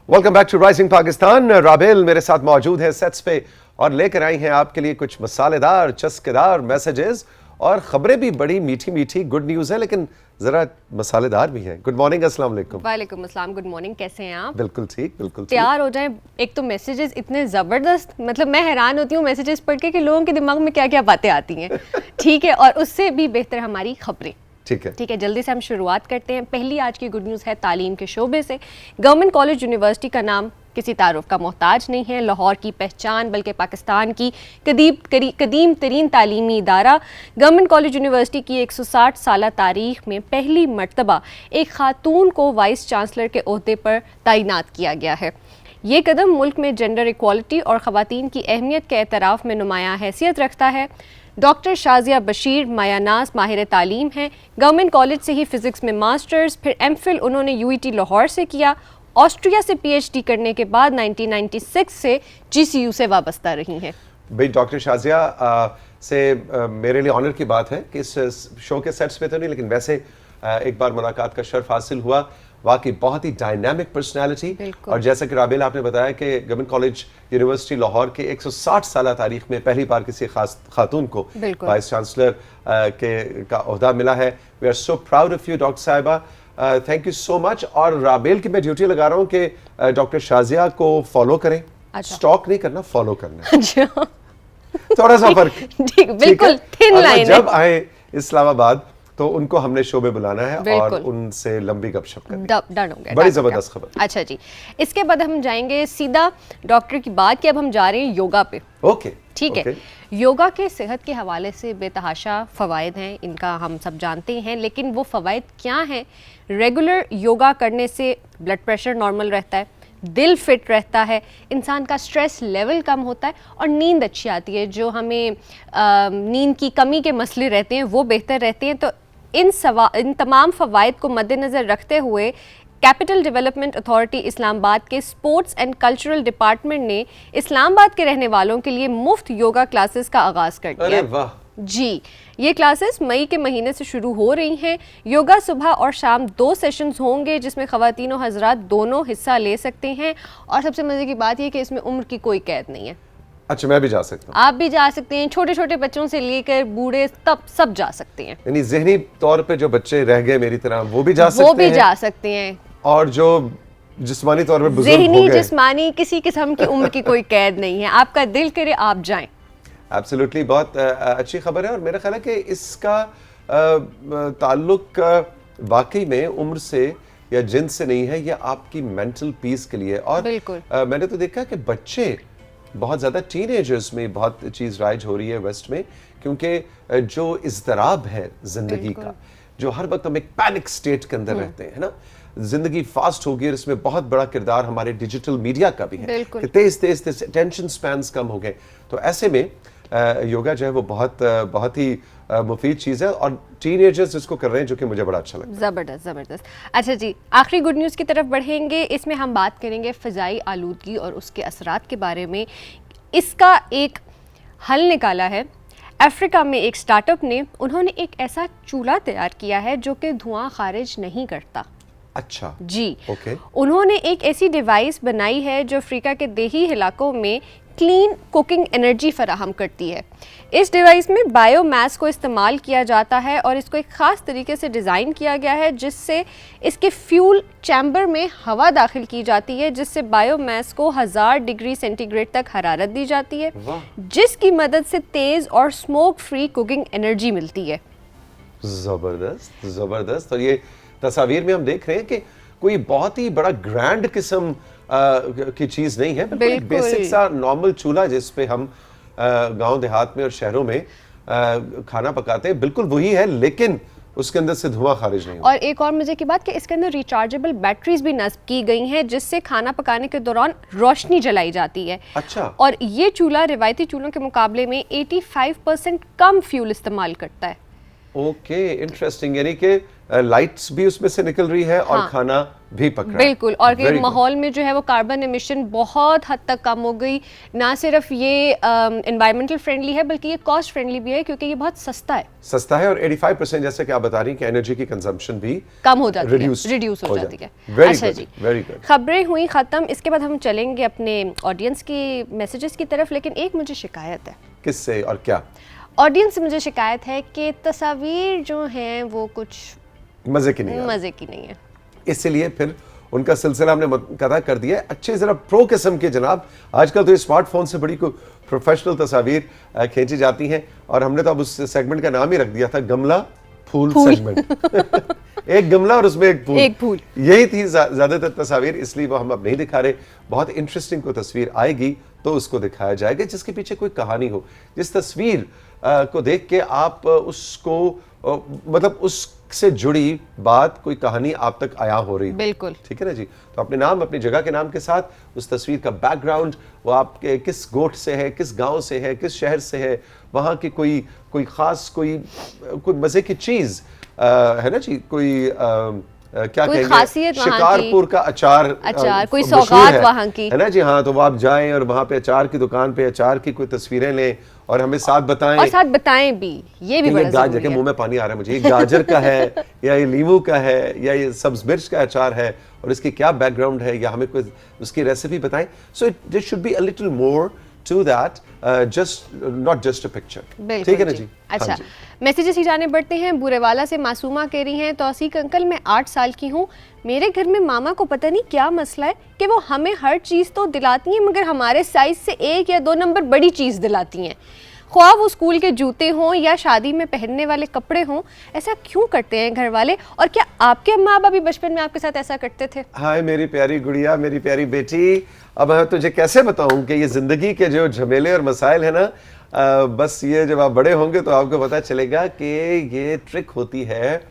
Welcome back to rising Pakistan. Rabel मेरे साथ मौजूद है सेट्स पे और लेकर आई हैं आपके लिए कुछ मसालेदार चस्केदार मैसेजेस और खबरें भी बड़ी मीठी मीठी गुड न्यूज़ है लेकिन जरा मसालेदार भी हैं। गुड मॉर्निंग, अस्सलाम वालेकुम। वालेकुम अस्सलाम, गुड मॉर्निंग, कैसे हैं आप? बिल्कुल ठीक, बिल्कुल ठीक। तैयार हो जाएं। एक तो मैसेजेस इतने ज़बरदस्त, मतलब मैं हैरान होती हूँ मैसेजेस पढ़ के कि लोगों के दिमाग में क्या क्या बातें आती हैं। ठीक है, और उससे भी बेहतर हमारी खबरें। ठीक है, जल्दी से हम शुरुआत करते हैं। पहली आज की गुड न्यूज़ है तालीम के शोबे से। गवर्नमेंट कॉलेज यूनिवर्सिटी का नाम किसी तारुफ का मोहताज नहीं है। लाहौर की पहचान बल्कि पाकिस्तान की कदीम तरीन तालीमी इदारा गवर्नमेंट कॉलेज यूनिवर्सिटी की 160 साल तारीख में पहली मरतबा एक खातून को वाइस चांसलर के ओहदे पर तैनात किया गया है। ये कदम मुल्क में जेंडर इक्वालिटी और ख़वातीन की अहमियत के एतराफ़ में नुमायां हैसियत रखता है। डॉक्टर शाजिया बशीर मायानाज माहिर तालीम हैं। गवर्नमेंट कॉलेज से ही फ़िज़िक्स में मास्टर्स, फिर एमफिल उन्होंने UET लाहौर से किया। ऑस्ट्रिया से PhD करने के बाद 1996 से GCU से वाबस्ता रही हैं। भाई डॉक्टर शाजिया से मेरे लिए ऑनर की बात है कि इस शो के सेट्स पे तो नहीं लेकिन वैसे एक बार मुलाकात का शर्फ हासिल हुआ। वाकई बहुत ही डायनामिक पर्सनालिटी और जैसा कि राबेल आपने बताया कि गवर्नमेंट कॉलेज यूनिवर्सिटी लाहौर के 160 साल तारीख में पहली बार किसी खास खातून को वाइस चांसलर का ओहदा मिला है। We are so proud of you doctor साहिबा, थैंक यू सो मच। और राबेल की मैं ड्यूटी लगा रहा हूँ कि डॉक्टर शाजिया को फॉलो करें। स्टॉक नहीं करना, फॉलो करना। थोड़ा सा फर्क, बिल्कुल थिन लाइन है। जब आए इस्लामाबाद तो उनको हमने शो में बुलाना है और उनसे लंबी गपशप करनी। डन हो गया, बड़ी जबरदस्त खबर। अच्छा जी, इसके बाद हम जाएंगे सीधा डॉक्टर की बात कि अब हम जा रहे हैं योगा पे। ओके, ठीक है। योगा के सेहत के हवाले से बेतहाशा फ़वाइद हैं, इनका हम सब जानते हैं, लेकिन वो फ़वाइद क्या हैं? रेगुलर योगा करने से ब्लड प्रेशर नॉर्मल रहता है, दिल फिट रहता है, इंसान का स्ट्रेस लेवल कम होता है और नींद अच्छी आती है। जो हमें नींद की कमी के मसले रहते हैं वो बेहतर रहते हैं। तो इन तमाम फ़वाइद को मद्देनज़र रखते हुए कैपिटल डेवलपमेंट अथॉरिटी इस्लामाबाद के स्पोर्ट्स एंड कल्चरल डिपार्टमेंट ने इस्लामाबाद के रहने वालों के लिए मुफ्त योगा क्लासेस का आगाज़ कर दिया। अरे वाह जी, ये क्लासेस मई के महीने से शुरू हो रही हैं। योगा सुबह और शाम 2 सेशंस होंगे जिसमें ख़वातीन और हज़रात दोनों हिस्सा ले सकते हैं। और सबसे मज़े की बात यह कि इसमें उम्र की कोई कैद नहीं है। अच्छा, मैं भी जा सकता हूँ? आप भी जा सकते हैं, छोटे छोटे बच्चों से लेकर बूढ़े तब सब जा सकते हैं। यानी ज़हनी तौर पे जो बच्चे रह गए मेरी तरह वो भी जा सकते हैं और जो जिस्मानी तौर पे बुजुर्ग हो गए, जिस्मानी किसी किस्म की उम्र की कोई कैद नहीं है। आपका दिल करे आप जाएं। एब्सोल्युटली, बहुत अच्छी खबर है और मेरा ख्याल है कि इसका ताल्लुक वाकई में उम्र से या जिन्स से नहीं है, ये आपकी मेंटल पीस के लिए। और मैंने तो देखा कि बच्चे बहुत ज़्यादा टीनेजर्स में बहुत चीज़ राइज हो रही है वेस्ट में, क्योंकि जो इज़्तिराब है ज़िंदगी का, जो हर वक्त हम एक पैनिक स्टेट के अंदर रहते हैं, है ना। ज़िंदगी फास्ट हो गई और इसमें बहुत बड़ा किरदार हमारे डिजिटल मीडिया का भी है कि तेज अटेंशन स्पैन्स कम हो गए। तो ऐसे में योगा जो है वो बहुत ही मुफीद चीज़ है और टीनेजर्स इसको कर रहे हैं, जो कि मुझे बड़ा अच्छा लगता है। ज़बरदस्त। अच्छा जी, आखिरी गुड न्यूज़ की तरफ बढ़ेंगे। इसमें हम बात करेंगे फ़िज़ाई आलूदगी और उसके असरात के बारे में। इसका एक हल निकाला है अफ्रीका में एक स्टार्टअप ने। उन्होंने एक ऐसा चूल्हा तैयार किया है जो कि धुआं खारिज नहीं करता। अच्छा जी, उन्होंने एक ऐसी डिवाइस बनाई है जो अफ्रीका के देही इलाकों में क्लीन कुकिंग एनर्जी फराहम करती है। इस डिवाइस में बायोमास को इस्तेमाल किया जाता है और इसको एक ख़ास तरीके से डिज़ाइन किया गया है जिससे इसके फ्यूल चैम्बर में हवा दाखिल की जाती है, जिससे बायोमास को 1000 डिग्री सेंटीग्रेड तक हरारत दी जाती है, जिसकी मदद से तेज़ और स्मोक फ्री कुकिंग एनर्जी मिलती है। ज़बरदस्त। और ये तस्वीर में हम देख रहे हैं कि कोई बहुत ही बड़ा ग्रैंड किस्म की चीज़ नहीं है, बिल्कुल बेसिक सा नॉर्मल चूल्हा जिस पे हम गांव देहात में और शहरों में खाना पकाते हैं, बिल्कुल वही है, लेकिन उसके अंदर से धुआं खारिज नहीं होता। और एक और मजे की बात कि इसके अंदर रिचार्जेबल बैटरीज भी नस्ब की गई हैं जिससे खाना पकाने के दौरान रोशनी जलाई जाती है। अच्छा। और ये चूल्हा रिवायती चूल्हों के मुकाबले में 85% कम फ्यूल इस्तेमाल करता है। Okay, interesting. यानी कि लाइट्स भी उसमें से निकल रही है और हाँ। खाना भी पक रहा है। बिल्कुल, और Very good. माहौल में जो है वो कार्बन एमिशन बहुत हद तक कम हो गई। ना सिर्फ ये एनवायरमेंटल फ्रेंडली है बल्कि ये कॉस्ट फ्रेंडली भी है क्योंकि ये बहुत सस्ता है। सस्ता है और 85% जैसे कि आप बता रही हैं कि एनर्जी की कंजम्पशन भी कम हो जाती है, reduce रिड्यूस हो जाती है। Very अच्छा good, जी, very good. खबरें हुई ख़त्म, इसके बाद हम चलेंगे अपने ऑडियंस के मैसेजेस की तरफ, लेकिन एक मुझे शिकायत है। किससे और क्या? ऑडियंस से मुझे शिकायत है कि तस्वीर जो हैं वो कुछ मजे की नहीं है। मज़े की नहीं है। इसलिए फिर उनका सिलसिला हमने मुकद्दर कर दिया है। अच्छे जरा प्रो किस्म के जनाब, आजकल तो ये स्मार्टफोन से बड़ी को प्रोफेशनल तस्वीर खींची जाती हैं और हमने तो अब उस सेगमेंट का नाम ही रख दिया था गमला फूल सेगमेंट। एक गमला और उसमें एक फूल, यही थी ज्यादातर तस्वीर, इसलिए वो हम अब नहीं दिखा रहे। बहुत इंटरेस्टिंग कोई तस्वीर आएगी तो उसको दिखाया जाएगा जिसके पीछे कोई कहानी हो, जिस तस्वीर को देख के आप उसको मतलब उससे जुड़ी बात, कोई कहानी आप तक आया हो रही। बिल्कुल ठीक है ना जी। तो अपने नाम, अपनी जगह के नाम के साथ उस तस्वीर का बैकग्राउंड, वो आपके किस गोठ से है, किस गांव से है, किस शहर से है, वहाँ की कोई खास कोई मजे की चीज है ना जी, कोई क्या कहेंगे, शिकारपुर का अचार कोई सौगात वहाँ की है ना जी। हाँ, तो वो आप जाएं और वहाँ पे अचार की दुकान पे अचार की कोई तस्वीरें लें और हमें साथ बताएं, और साथ बताएं भी, ये भी बड़ा गाजर के मुंह में पानी आ रहा है मुझे, ये गाजर का है या ये लीमू का है या ये सब्ज मिर्च का अचार है और इसकी क्या बैकग्राउंड है, या हमें कोई उसकी रेसिपी बताएं। So it should be a little more to that, not just a picture. ठीक है ना जी। अच्छा, मैसेजेस ही जाने बढ़ते हैं। बुरेवाला से मासूमा कह रही हैं, तौसीक अंकल मैं 8 साल की हूँ, मेरे घर में मामा को पता नहीं क्या मसला है कि वो हमें हर चीज़ तो दिलाती हैं मगर हमारे साइज से 1 या 2 नंबर बड़ी चीज़ दिलाती हैं, ख्वाह वो स्कूल के जूते हों या शादी में पहनने वाले कपड़े हों। ऐसा क्यों करते हैं घर वाले, और क्या आपके माँ बाप भी बचपन में आपके साथ ऐसा करते थे? हाय मेरी प्यारी गुड़िया, मेरी प्यारी बेटी, अब मैं तुझे कैसे बताऊं कि ये जिंदगी के जो झमेले और मसाइल है ना, बस ये जब आप बड़े होंगे तो आपको पता चलेगा कि ये ट्रिक होती है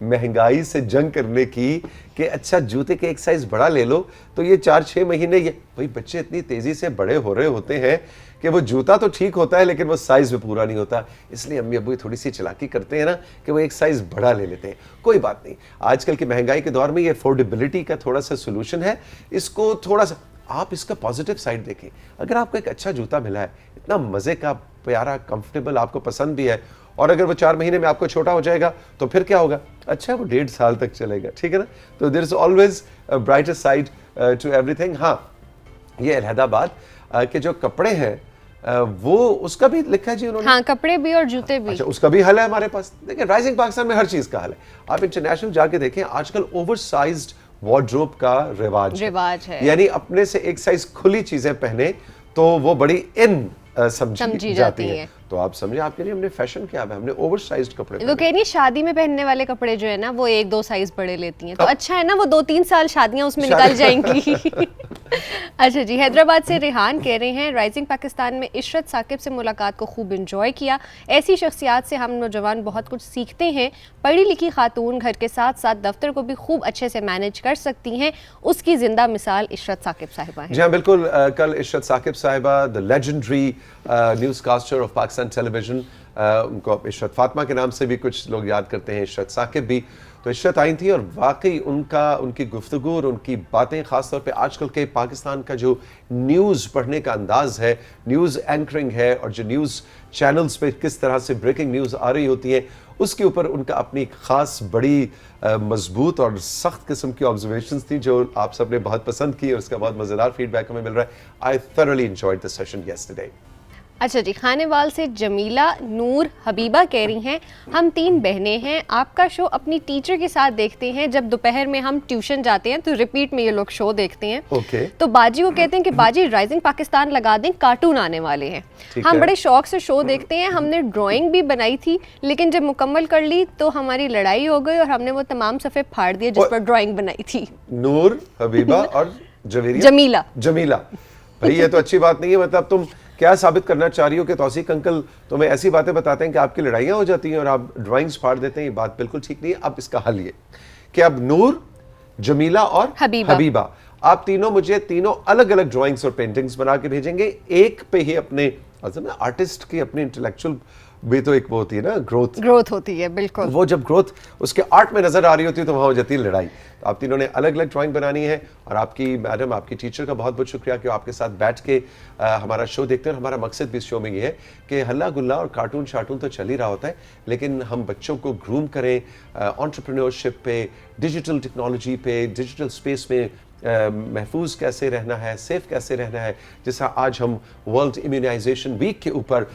महंगाई से जंग करने की, कि अच्छा जूते के एक साइज बड़ा ले लो तो ये 4-6 महीने, ये भाई बच्चे इतनी तेजी से बड़े हो रहे होते हैं कि वो जूता तो ठीक होता है लेकिन वो साइज में पूरा नहीं होता, इसलिए अम्मी अब्बू थोड़ी सी चालाकी करते हैं ना कि वो एक साइज बड़ा ले लेते हैं। कोई बात नहीं, आजकल की महंगाई के दौर में ये अफोर्डेबिलिटी का थोड़ा सा सोल्यूशन है, इसको थोड़ा सा आप इसका पॉजिटिव साइड देखें। अगर आपको एक अच्छा जूता मिला है, इतना मजे का, प्यारा, कंफर्टेबल, आपको पसंद भी है, और अगर वो 4 महीने में आपको छोटा हो जाएगा तो फिर क्या होगा, अच्छा वो 1.5 साल तक चलेगा। ठीक है ना। तो there is always a brighter side to everything. हाँ, ये अलहदाबाद के जो कपड़े हैं वो उसका भी लिखा है जी उन्होंने। हाँ, कपड़े भी और जूते भी। अच्छा, उसका भी हल है हमारे पास। देखिए, राइजिंग पाकिस्तान में हर चीज का हल है। आप इंटरनेशनल जाके देखें, आजकल ओवरसाइज्ड वार्डरोब का रिवाज है। यानी अपने से एक साइज खुली चीजें पहने तो वो बड़ी इन समझी जाती है। तो आप समझे, आपके लिए हमने फैशन क्या है, हमने ओवरसाइज्ड कपड़े। वो कह रही है शादी में पहनने वाले कपड़े जो है ना वो 1-2 साइज बड़े लेती हैं, तो अच्छा है ना, वो 2-3 साल शादियां उसमें निकल जाएंगी। अच्छा जी, हैदराबाद से रेहान कह रहे हैं, राइजिंग पाकिस्तान में इशरत साकिब से मुलाकात को खूब इंजॉय किया। ऐसी शख्सियात से हम नौजवान बहुत कुछ सीखते हैं। पढ़ी लिखी खातून घर के साथ साथ दफ्तर को भी खूब अच्छे से मैनेज कर सकती हैं, उसकी जिंदा मिसाल इशरत साकिब साहिबा हैं। जी हाँ, बिल्कुल। कल इशरत साकिब साहिबा, the legendary newscaster of Pakistan television, उनको इशरत फातिमा के नाम से भी कुछ लोग याद करते हैं, इशरत साकिब भी। तो इशरत आई थी और वाकई उनकी गुफ्तगू और उनकी बातें, ख़ासतौर पे आजकल के पाकिस्तान का जो न्यूज़ पढ़ने का अंदाज़ है, न्यूज़ एंकरिंग है, और जो न्यूज़ चैनल्स पे किस तरह से ब्रेकिंग न्यूज़ आ रही होती है, उसके ऊपर उनका अपनी ख़ास बड़ी मजबूत और सख्त किस्म की ऑब्जर्वेशंस थी जो आप सब ने बहुत पसंद की और उसका बहुत मज़ेदार फीडबैक हमें मिल रहा है। आई thoroughly enjoyed the session yesterday. अच्छा जी, खानेवाल से जमीला, नूर, हबीबा कह रही हैं, हम 3 बहनें हैं, आपका शो अपनी टीचर के साथ देखते हैं। जब दोपहर में हम ट्यूशन जाते हैं तो रिपीट में ये लोग शो देखते हैं। okay. तो बाजी को कहते हैं कि बाजी राइजिंग पाकिस्तान लगा दें, कार्टून आने वाले हैं। हम बड़े शौक से शो देखते हैं। हमने ड्राइंग भी बनाई थी लेकिन जब मुकम्मल कर ली तो हमारी लड़ाई हो गई और हमने वो तमाम सफ़े फाड़ दिए जिस पर ड्राइंग बनाई थी। नूर, हबीबा और जमीला भाई, ये तो अच्छी बात नहीं है। मतलब तुम क्या साबित करना चाह रही हो कि तौसीक अंकल तुम्हें ऐसी बातें बताते हैं कि आपकी लड़ाइयाँ हो जाती हैं और आप ड्राइंग्स फाड़ देते हैं? ये बात बिल्कुल ठीक नहीं है। अब इसका हल ये कि अब नूर, जमीला और हबीबा, आप तीनों मुझे 3 अलग अलग ड्राइंग्स और पेंटिंग्स बना के भेजेंगे। एक पे ही अपने आर्टिस्ट की अपनी इंटेलेक्चुअल भी तो एक वो होती है ना, ग्रोथ होती है, बिल्कुल। वो जब ग्रोथ उसके आर्ट में नजर आ रही होती है तो वहाँ हो जाती है लड़ाई। तो आप तीनों ने अलग अलग ड्राइंग बनानी है, और आपकी मैडम, आपकी टीचर का बहुत बहुत शुक्रिया कि वो आपके साथ बैठ के हमारा शो देखते हैं। और हमारा मकसद भी इस शो में ये है कि हल्ला गुल्ला और कार्टून शार्टून तो चल ही रहा होता है, लेकिन हम बच्चों को ग्रूम करें एंटरप्रेन्योरशिप पे, डिजिटल टेक्नोलॉजी पे, डिजिटल स्पेस में महफूज कैसे रहना है, सेफ कैसे रहना है। जैसा आज हम वर्ल्ड इम्यूनाइजेशन वीक के ऊपर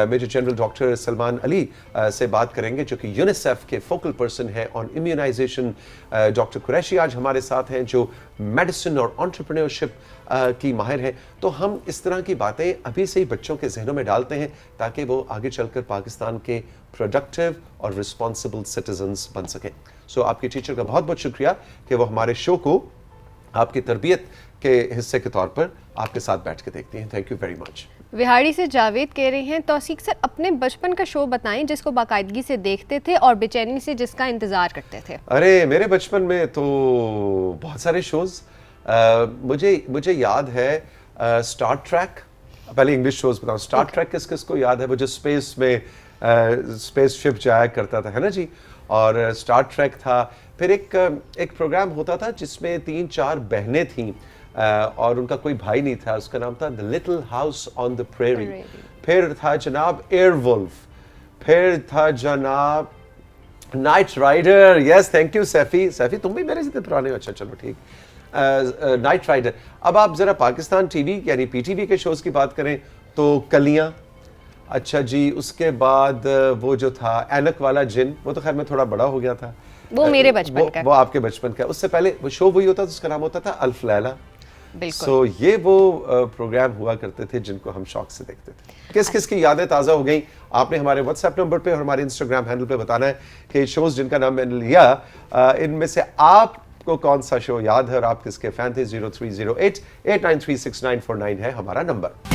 major general doctor Salman Ali से बात करेंगे, जो कि यूनिसेफ के फोकल पर्सन है ऑन इम्यूनाइजेशन। डॉक्टर कुरैशी आज हमारे साथ हैं, जो मेडिसिन और एंटरप्रेन्योरशिप की माहिर हैं। तो हम इस तरह की बातें अभी से ही बच्चों के जहनों में डालते हैं, ताकि वो आगे चलकर पाकिस्तान के प्रोडक्टिव और रिस्पॉन्सिबल सिटीजन्स बन सकें। सो आपकी टीचर का बहुत बहुत शुक्रिया कि वो हमारे शो को आपकी तरबियत के हिस्से के तौर पर आपके साथ बैठ के देखती हैं। Thank you very much. Vehari से जावेद कह रहे हैं, तौसीक सर अपने बचपन का शो बताएं जिसको बाकायदगी से देखते थे और बेचैनी से जिसका इंतजार करते थे। अरे मेरे बचपन में तो बहुत सारे शोज मुझे याद है। स्टार ट्रैक, पहले इंग्लिश शोज बताऊं। स्टार ट्रैक किस किस को याद है? वो जो स्पेस में स्पेस शिप जाया करता था, है ना जी। और स्टार ट्रैक था। फिर एक प्रोग्राम होता था जिसमें 3-4 बहनें थीं और उनका कोई भाई नहीं था, उसका नाम था the little house on the prairie. फिर था जनाब एयरवुल्फ, फिर था जनाब Knight Rider. Yes, thank you Saifi, तुम भी मेरे जितने पुराने हो। अच्छा चलो ठीक। Knight Rider. अब आप जरा पाकिस्तान टीवी यानी पीटीवी के शोज की बात करें तो कलियां, अच्छा जी। उसके बाद वो जो था ऐनक वाला जिन, वो तो खैर मैं थोड़ा बड़ा हो गया था, वो मेरे बचपन का, वो आपके बचपन का। उससे पहले वो शो वही होता था, उसका नाम होता था अल्फ लैला। बिल्कुल। ये वो प्रोग्राम हुआ करते थे जिनको हम शौक से देखते थे। किस किस की यादें ताज़ा हो गई? आपने हमारे व्हाट्सएप नंबर पे और हमारे इंस्टाग्राम हैंडल पे बताना है कि शोज जिनका नाम मैंने लिया, इनमें से आपको कौन सा शो याद है और आप किसके फैन थे। 0308 8936949 है हमारा नंबर।